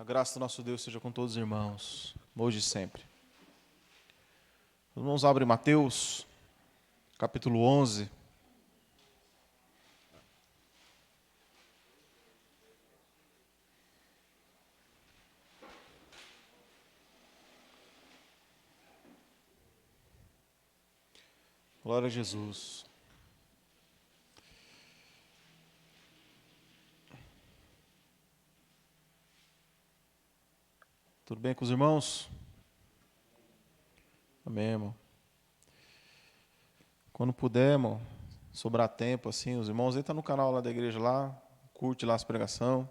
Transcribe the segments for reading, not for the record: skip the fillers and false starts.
A graça do nosso Deus seja com todos os irmãos, hoje e sempre. Os irmãos abrem Mateus, capítulo 11. Glória a Jesus. Tudo bem com os irmãos? Amém, irmão. Quando puder, irmão, sobrar tempo, assim, os irmãos, entra no canal lá da igreja lá, curte lá as pregações.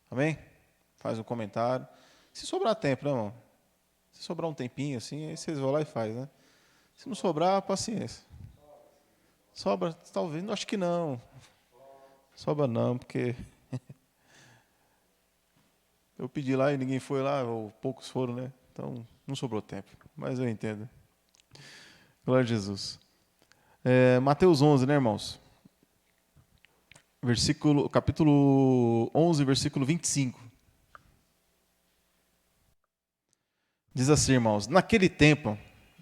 Amém? Faz um comentário. Se sobrar tempo, né, irmão? Se sobrar um tempinho, assim, aí vocês vão lá e faz, né? Se não sobrar, paciência. Sobra, talvez, acho que não. Sobra não, porque eu pedi lá e ninguém foi lá, ou poucos foram, né? Então, não sobrou tempo. Mas eu entendo. Glória a Jesus. Mateus 11, né, irmãos? Capítulo 11, versículo 25. Diz assim, irmãos: Naquele tempo,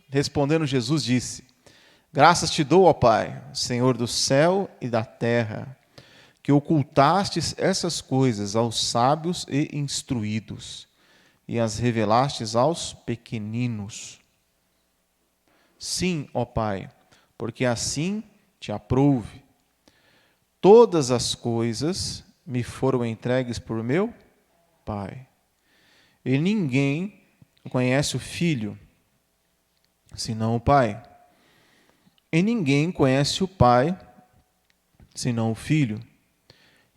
respondendo Jesus, disse: Graças te dou, ó Pai, Senhor do céu e da terra, que ocultastes essas coisas aos sábios e instruídos, e as revelastes aos pequeninos. Sim, ó Pai, porque assim te aprouve. Todas as coisas me foram entregues por meu Pai. E ninguém conhece o Filho, senão o Pai. E ninguém conhece o Pai, senão o Filho.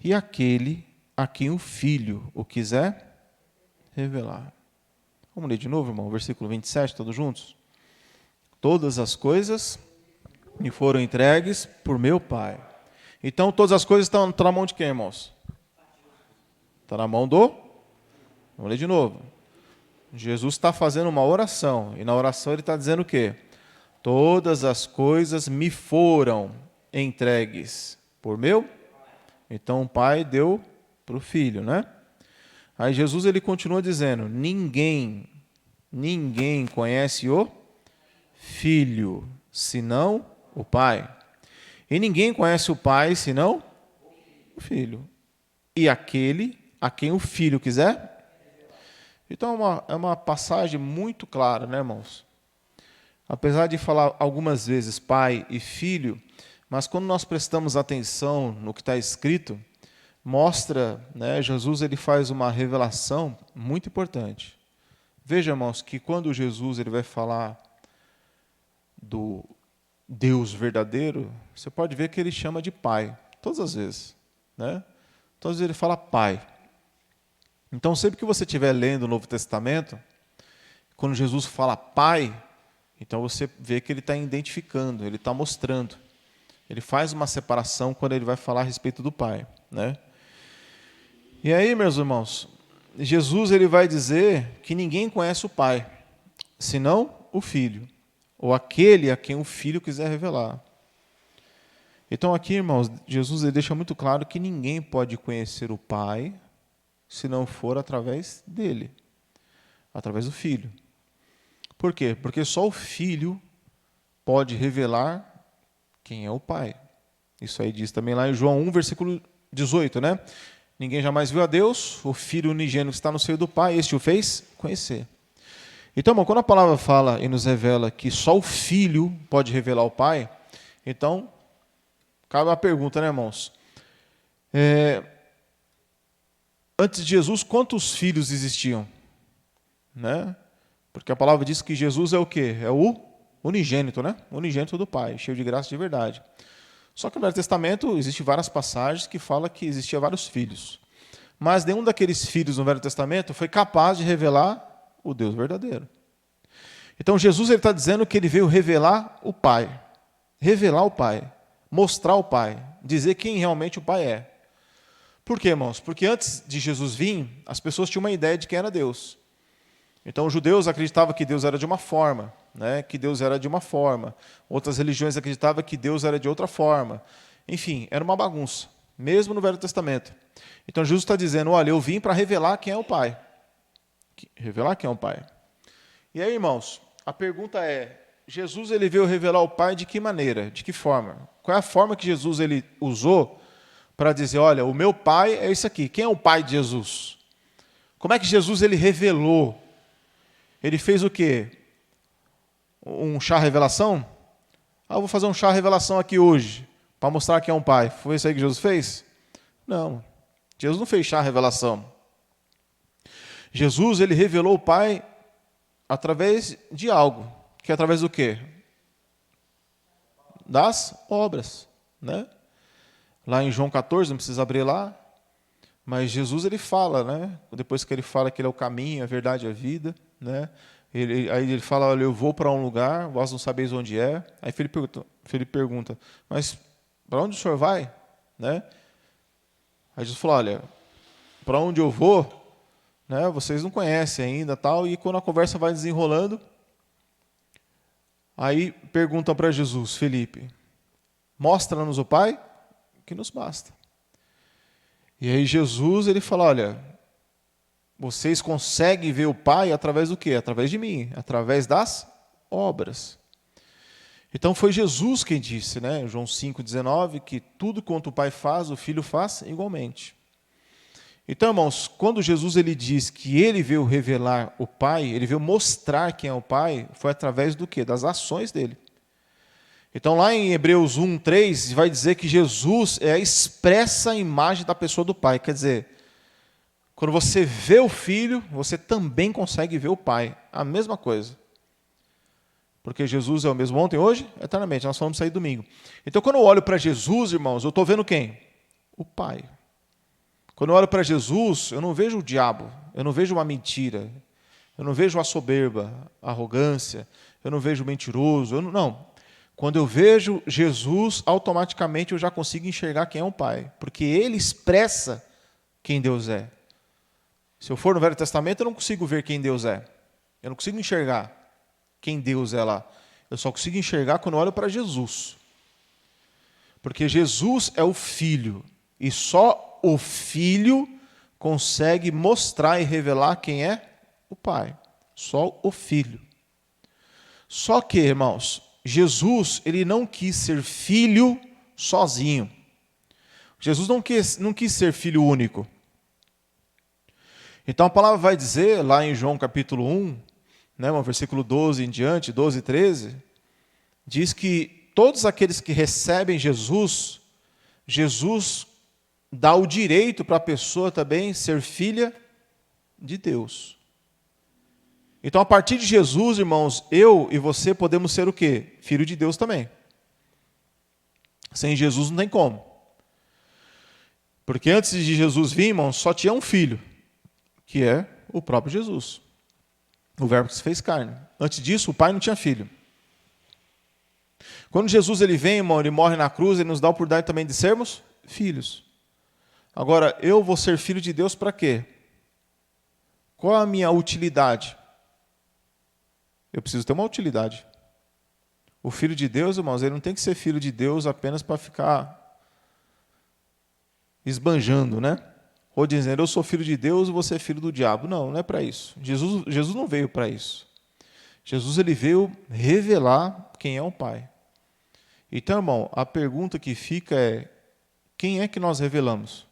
E aquele a quem o Filho o quiser revelar. Vamos ler de novo, irmão, versículo 27, todos juntos? Todas as coisas me foram entregues por meu Pai. Então, todas as coisas estão na mão de quem, irmãos? Está na mão do... Vamos ler de novo. Jesus está fazendo uma oração. E na oração ele está dizendo o quê? Todas as coisas me foram entregues por meu. Então, o Pai deu para o Filho, né? Aí Jesus ele continua dizendo: ninguém conhece o Filho, senão o Pai. E ninguém conhece o Pai, senão o Filho. E aquele a quem o Filho quiser. Então é uma passagem muito clara, né, irmãos? Apesar de falar algumas vezes Pai e Filho, mas quando nós prestamos atenção no que está escrito, mostra, né, Jesus ele faz uma revelação muito importante. Veja, irmãos, que quando Jesus ele vai falar do Deus verdadeiro, você pode ver que ele chama de Pai, todas as vezes, né? Todas as vezes ele fala Pai. Então, sempre que você estiver lendo o Novo Testamento, quando Jesus fala Pai, então você vê que ele está identificando, ele está mostrando. Ele faz uma separação quando ele vai falar a respeito do Pai, né? E aí, meus irmãos, Jesus ele vai dizer que ninguém conhece o Pai, senão o Filho, ou aquele a quem o Filho quiser revelar. Então aqui, irmãos, Jesus ele deixa muito claro que ninguém pode conhecer o Pai se não for através dele, através do Filho. Por quê? Porque só o Filho pode revelar quem é o Pai. Isso aí diz também lá em João 1, versículo 18, né? Ninguém jamais viu a Deus, o Filho unigênito que está no seio do Pai, este o fez conhecer. Então, irmão, quando a palavra fala e nos revela que só o Filho pode revelar o Pai, então, cabe a pergunta, né, irmãos? Antes de Jesus, quantos filhos existiam? Né? Porque a palavra diz que Jesus é o quê? É o unigênito, né? Unigênito do Pai, cheio de graça e de verdade. Só que no Velho Testamento existem várias passagens que falam que existia vários filhos. Mas nenhum daqueles filhos no Velho Testamento foi capaz de revelar o Deus verdadeiro. Então Jesus está dizendo que ele veio revelar o Pai. Revelar o Pai. Mostrar o Pai. Dizer quem realmente o Pai é. Por quê, irmãos? Porque antes de Jesus vir, as pessoas tinham uma ideia de quem era Deus. Então os judeus acreditavam que Deus era de uma forma, né? Que Deus era de uma forma. Outras religiões acreditavam que Deus era de outra forma. Enfim, era uma bagunça. mesmo no Velho Testamento. Então Jesus está dizendo, olha, eu vim para revelar quem é o Pai. Revelar quem é o Pai. E aí, irmãos, a pergunta é, Jesus ele veio revelar o Pai de que maneira? De que forma? Qual é a forma que Jesus ele usou para dizer, olha, o meu Pai é isso aqui. Quem é o Pai de Jesus? Como é que Jesus ele revelou? Ele fez o quê? Um chá revelação? Eu vou fazer um chá revelação aqui hoje, para mostrar quem é um Pai. Foi isso aí que Jesus fez? Não. Jesus não fez chá revelação. Jesus ele revelou o Pai através de algo. Que é através do quê? Das obras, né? Lá em João 14, não precisa abrir lá, mas Jesus ele fala, né? Depois que ele fala que ele é o caminho, a verdade e a vida, né? Aí ele fala, olha, eu vou para um lugar, vós não sabeis onde é. Aí Felipe pergunta, mas para onde o senhor vai? Né? Aí Jesus falou, olha, para onde eu vou, né? Vocês não conhecem ainda, tal. E quando a conversa vai desenrolando, aí perguntam para Jesus, Felipe, mostra-nos o Pai, que nos basta. E aí Jesus ele fala, olha, vocês conseguem ver o Pai através do quê? Através de mim, através das obras. Então foi Jesus quem disse, né, João 5,19, que tudo quanto o Pai faz, o Filho faz igualmente. Então, irmãos, quando Jesus ele diz que ele veio revelar o Pai, ele veio mostrar quem é o Pai, foi através do quê? Das ações dele. Então, lá em Hebreus 1:3, vai dizer que Jesus é a expressa imagem da pessoa do Pai. Quer dizer, quando você vê o Filho, você também consegue ver o Pai. A mesma coisa. Porque Jesus é o mesmo ontem, hoje, eternamente. Nós vamos sair domingo. Então, quando eu olho para Jesus, irmãos, eu estou vendo quem? O Pai. Quando eu olho para Jesus, eu não vejo o diabo, eu não vejo uma mentira, eu não vejo a soberba, a arrogância, eu não vejo o mentiroso, não. Quando eu vejo Jesus, automaticamente eu já consigo enxergar quem é o Pai, porque Ele expressa quem Deus é. Se eu for no Velho Testamento, eu não consigo ver quem Deus é. Eu não consigo enxergar quem Deus é lá. Eu só consigo enxergar quando eu olho para Jesus. Porque Jesus é o Filho, e só o Filho consegue mostrar e revelar quem é o Pai. Só o Filho. Só que, irmãos, Jesus ele não quis ser filho sozinho. Jesus não quis ser filho único. Então a palavra vai dizer, lá em João capítulo 1, né, no versículo 12 em diante, 12 e 13, diz que todos aqueles que recebem Jesus, Jesus dá o direito para a pessoa também ser filha de Deus. Então, a partir de Jesus, irmãos, eu e você podemos ser o quê? Filho de Deus também. Sem Jesus não tem como. Porque antes de Jesus vir, irmãos, só tinha um filho, que é o próprio Jesus. O verbo que se fez carne. Antes disso, o Pai não tinha filho. Quando Jesus ele vem, irmão, ele morre na cruz, ele nos dá a oportunidade também de sermos filhos. Agora, eu vou ser filho de Deus para quê? Qual a minha utilidade? Eu preciso ter uma utilidade. O filho de Deus, irmãos, ele não tem que ser filho de Deus apenas para ficar esbanjando, né? Ou dizendo, eu sou filho de Deus e você é filho do diabo. Não, não é para isso. Jesus não veio para isso. Jesus ele veio revelar quem é o Pai. Então, irmão, a pergunta que fica é, quem é que nós revelamos?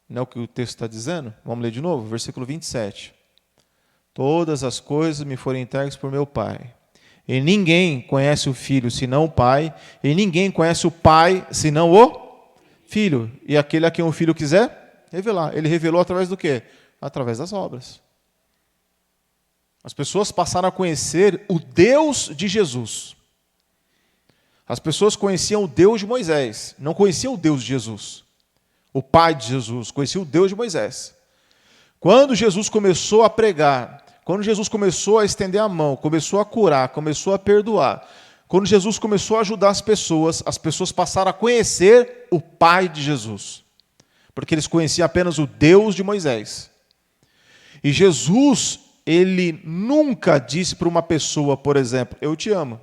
Não é o que o texto está dizendo? Vamos ler de novo, versículo 27. Todas as coisas me foram entregues por meu Pai. E ninguém conhece o Filho senão o Pai, e ninguém conhece o Pai senão o Filho. E aquele a quem o Filho quiser revelar. Ele revelou através do quê? Através das obras. As pessoas passaram a conhecer o Deus de Jesus. As pessoas conheciam o Deus de Moisés, não conheciam o Deus de Jesus. O Pai de Jesus, conheciam o Deus de Moisés. Quando Jesus começou a pregar, quando Jesus começou a estender a mão, começou a curar, começou a perdoar, quando Jesus começou a ajudar as pessoas passaram a conhecer o Pai de Jesus. Porque eles conheciam apenas o Deus de Moisés. E Jesus, ele nunca disse para uma pessoa, por exemplo, eu te amo.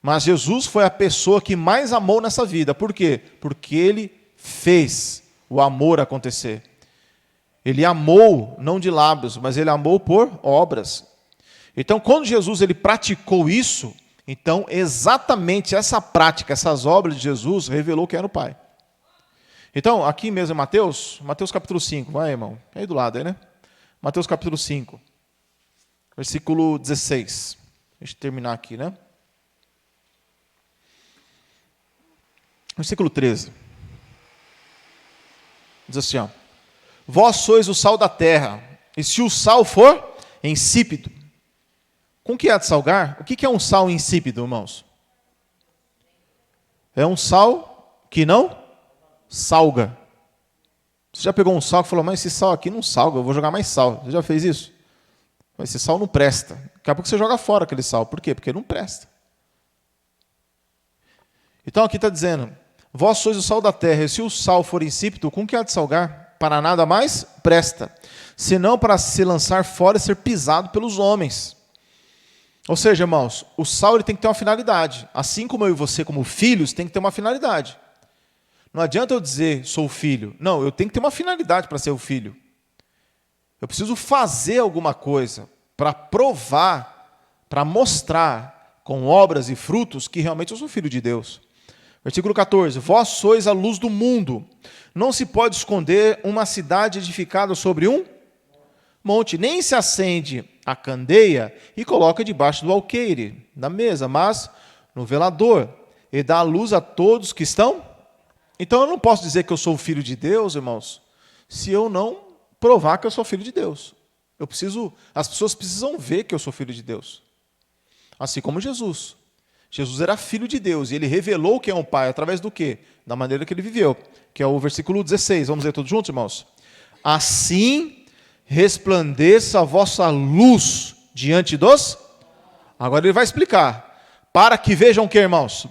Mas Jesus foi a pessoa que mais amou nessa vida. Por quê? Porque ele fez o amor acontecer. Ele amou, não de lábios, mas ele amou por obras. Então, quando Jesus ele praticou isso, então exatamente essa prática, essas obras de Jesus, revelou quem era o Pai. Então, aqui mesmo em Mateus capítulo 5, vai, irmão, é aí do lado, aí, né? Mateus capítulo 5, versículo 16. Deixa eu terminar aqui, né? Versículo 13. Diz assim, ó. Vós sois o sal da terra, e se o sal for insípido, com que há de salgar? O que é um sal insípido, irmãos? É um sal que não salga. Você já pegou um sal e falou, mas esse sal aqui não salga, eu vou jogar mais sal. Você já fez isso? Esse sal não presta. Daqui a pouco você joga fora aquele sal. Por quê? Porque não presta. Então aqui está dizendo, vós sois o sal da terra, e se o sal for insípido, com que há de salgar? Para nada mais presta, senão para se lançar fora e ser pisado pelos homens. Ou seja, irmãos, o sal ele tem que ter uma finalidade. Assim como eu e você, como filhos, tem que ter uma finalidade. Não adianta eu dizer, sou filho. Não, eu tenho que ter uma finalidade para ser o filho. Eu preciso fazer alguma coisa para provar, para mostrar com obras e frutos que realmente eu sou filho de Deus. Versículo 14. Vós sois a luz do mundo. Não se pode esconder uma cidade edificada sobre um monte. Nem se acende a candeia e coloca debaixo do alqueire, da mesa, mas no velador. E dá a luz a todos que estão. Então eu não posso dizer que eu sou filho de Deus, irmãos, se eu não provar que eu sou filho de Deus. As pessoas precisam ver que eu sou filho de Deus. Assim como Jesus. Jesus era filho de Deus e ele revelou quem é o Pai através do quê? Da maneira que ele viveu, que é o versículo 16. Vamos ler todos juntos, irmãos? Assim resplandeça a vossa luz diante dos... Agora ele vai explicar. Para que vejam o que, irmãos?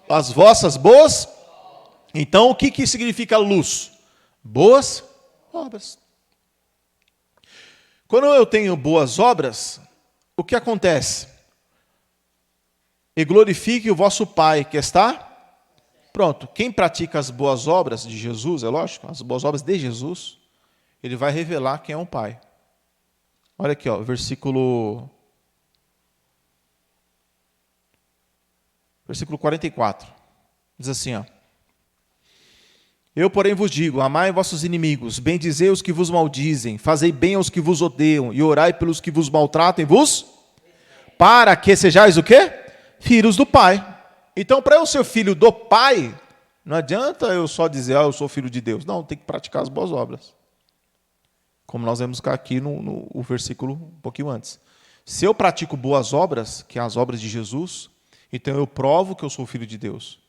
As vossas boas... Então, o que significa luz? Boas obras. Quando eu tenho boas obras, o que acontece? E glorifique o vosso Pai que está... Pronto, quem pratica as boas obras de Jesus, é lógico, as boas obras de Jesus, ele vai revelar quem é o Pai. Olha aqui, ó, versículo 44. Diz assim, ó. Eu, porém, vos digo, amai vossos inimigos, bendizei os que vos maldizem, fazei bem aos que vos odeiam, e orai pelos que vos maltratam e vos... Para que sejais o quê? Filhos do Pai. Então, para eu ser filho do Pai, não adianta eu só dizer, eu sou filho de Deus. Não, tem que praticar as boas obras. Como nós vemos aqui no versículo um pouquinho antes. Se eu pratico boas obras, que são as obras de Jesus, então eu provo que eu sou filho de Deus.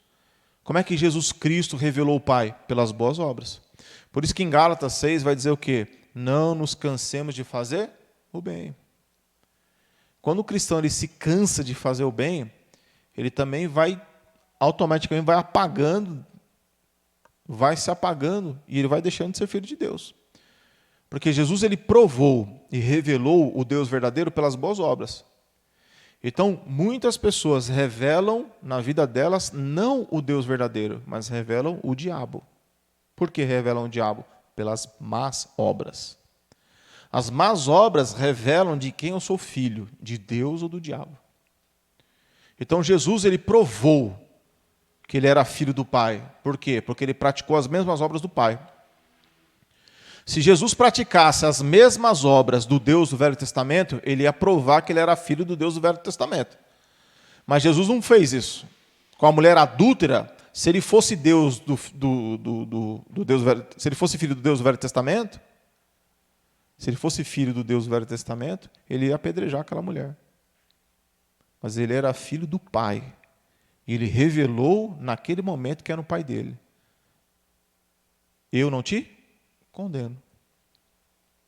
Como é que Jesus Cristo revelou o Pai? Pelas boas obras. Por isso que em Gálatas 6 vai dizer o quê? Não nos cansemos de fazer o bem. Quando o cristão ele se cansa de fazer o bem, ele também automaticamente vai apagando, vai se apagando e ele vai deixando de ser filho de Deus. Porque Jesus ele provou e revelou o Deus verdadeiro pelas boas obras. Então, muitas pessoas revelam na vida delas não o Deus verdadeiro, mas revelam o diabo. Por que revelam o diabo? Pelas más obras. As más obras revelam de quem eu sou filho, de Deus ou do diabo. Então, Jesus ele provou que ele era filho do Pai. Por quê? Porque ele praticou as mesmas obras do Pai. Se Jesus praticasse as mesmas obras do Deus do Velho Testamento, ele ia provar que ele era filho do Deus do Velho Testamento. Mas Jesus não fez isso. Com a mulher adúltera, se ele fosse Deus do Deus Velho, se ele fosse filho do Deus do Velho Testamento, ele ia apedrejar aquela mulher. Mas ele era filho do Pai. E ele revelou naquele momento que era o Pai dele. Eu não te condeno.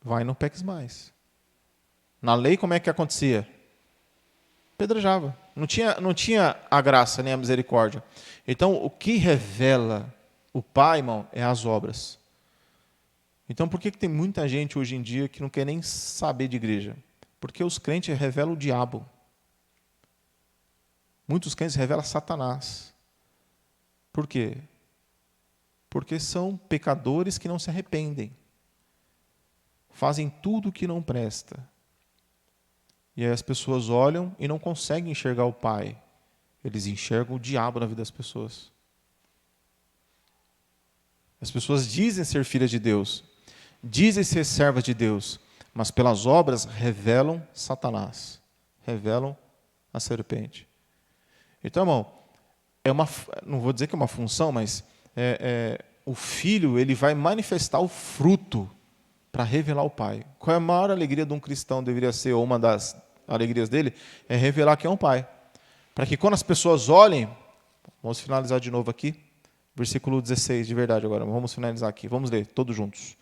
Vai e não peques mais. Na lei, como é que acontecia? Pedrejava. Não tinha a graça nem a misericórdia. Então, o que revela o Pai, irmão, é as obras. Então, por que tem muita gente hoje em dia que não quer nem saber de igreja? Porque os crentes revelam o diabo. Muitos crentes revelam Satanás. Por quê? Porque são pecadores que não se arrependem. Fazem tudo o que não presta. E aí as pessoas olham e não conseguem enxergar o Pai. Eles enxergam o diabo na vida das pessoas. As pessoas dizem ser filhas de Deus, dizem ser servas de Deus, mas pelas obras revelam Satanás, revelam a serpente. Então, irmão, não vou dizer que é uma função, mas o filho ele vai manifestar o fruto para revelar o Pai. Qual é a maior alegria de um cristão? Deveria ser, ou uma das alegrias dele, é revelar quem é o Pai. Para que quando as pessoas olhem, vamos finalizar de novo aqui, versículo 16, de verdade agora, vamos finalizar aqui, vamos ler todos juntos.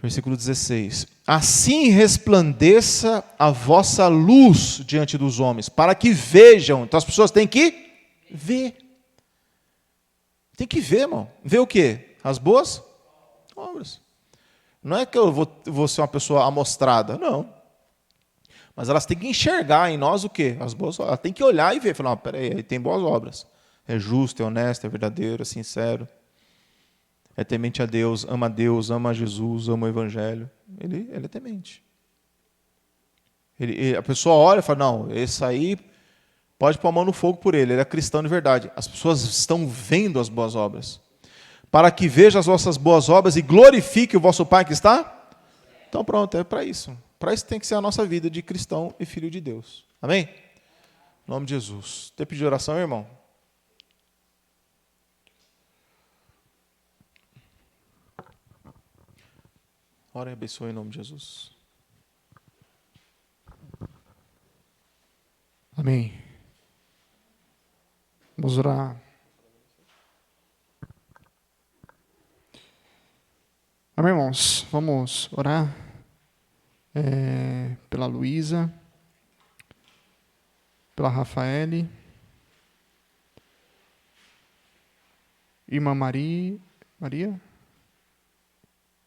Versículo 16. Assim resplandeça a vossa luz diante dos homens, para que vejam. Então as pessoas têm que ver. Tem que ver, irmão. Ver o quê? As boas obras. Não é que eu vou ser uma pessoa amostrada, não. Mas elas têm que enxergar em nós o quê? As boas obras. Elas têm que olhar e ver. Falar, peraí, ele tem boas obras. É justo, é honesto, é verdadeiro, é sincero. É temente a Deus, ama Jesus, ama o Evangelho. Ele é temente. A pessoa olha e fala, não, esse aí pode pôr a mão no fogo por ele é cristão de verdade. As pessoas estão vendo as boas obras. Para que veja as vossas boas obras e glorifique o vosso Pai que está? Então pronto, é para isso. Para isso tem que ser a nossa vida de cristão e filho de Deus. Amém? Em nome de Jesus. Tempo de oração, irmão? Ora e abençoe em nome de Jesus. Amém. Vamos orar. Amém, irmãos. Vamos orar pela Luísa, pela Rafaele, irmã Maria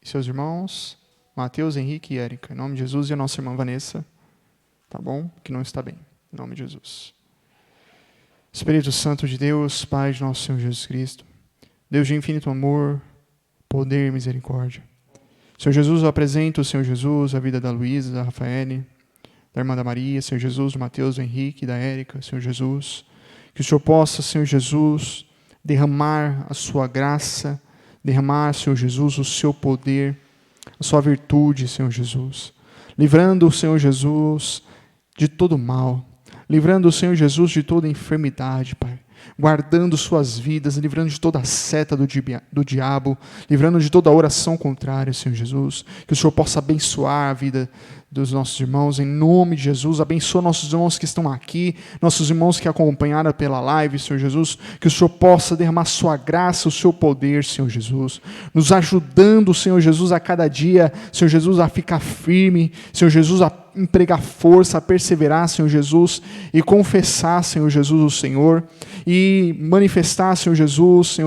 e seus irmãos, Mateus, Henrique e Érica. Em nome de Jesus, e a nossa irmã Vanessa, tá bom? Que não está bem. Em nome de Jesus. Espírito Santo de Deus, Pai de nosso Senhor Jesus Cristo, Deus de infinito amor, poder e misericórdia. Senhor Jesus, eu apresento, Senhor Jesus, a vida da Luísa, da Rafaele, da irmã da Maria, Senhor Jesus, do Mateus, do Henrique, da Érica, Senhor Jesus. Que o Senhor possa, Senhor Jesus, derramar a sua graça, derramar, Senhor Jesus, o seu poder, a sua virtude, Senhor Jesus. Livrando o Senhor Jesus de todo mal. Livrando o Senhor Jesus de toda enfermidade, Pai. Guardando suas vidas, livrando de toda a seta do diabo, livrando de toda a oração contrária, Senhor Jesus. Que o Senhor possa abençoar a vida dos nossos irmãos, em nome de Jesus. Abençoa nossos irmãos que estão aqui, nossos irmãos que acompanharam pela live, Senhor Jesus. Que o Senhor possa derramar sua graça, o seu poder, Senhor Jesus. Nos ajudando, Senhor Jesus, a cada dia, Senhor Jesus, a ficar firme, Senhor Jesus, a empregar força, a perseverar, Senhor Jesus, e confessar, Senhor Jesus, o Senhor, e manifestar, Senhor Jesus,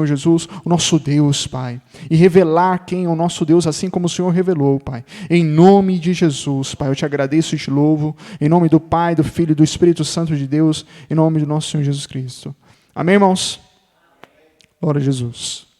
o nosso Deus, Pai, e revelar quem é o nosso Deus, assim como o Senhor revelou, Pai, em nome de Jesus, Pai, eu te agradeço e te louvo, em nome do Pai, do Filho e do Espírito Santo de Deus, em nome do nosso Senhor Jesus Cristo. Amém, irmãos? Glória a Jesus.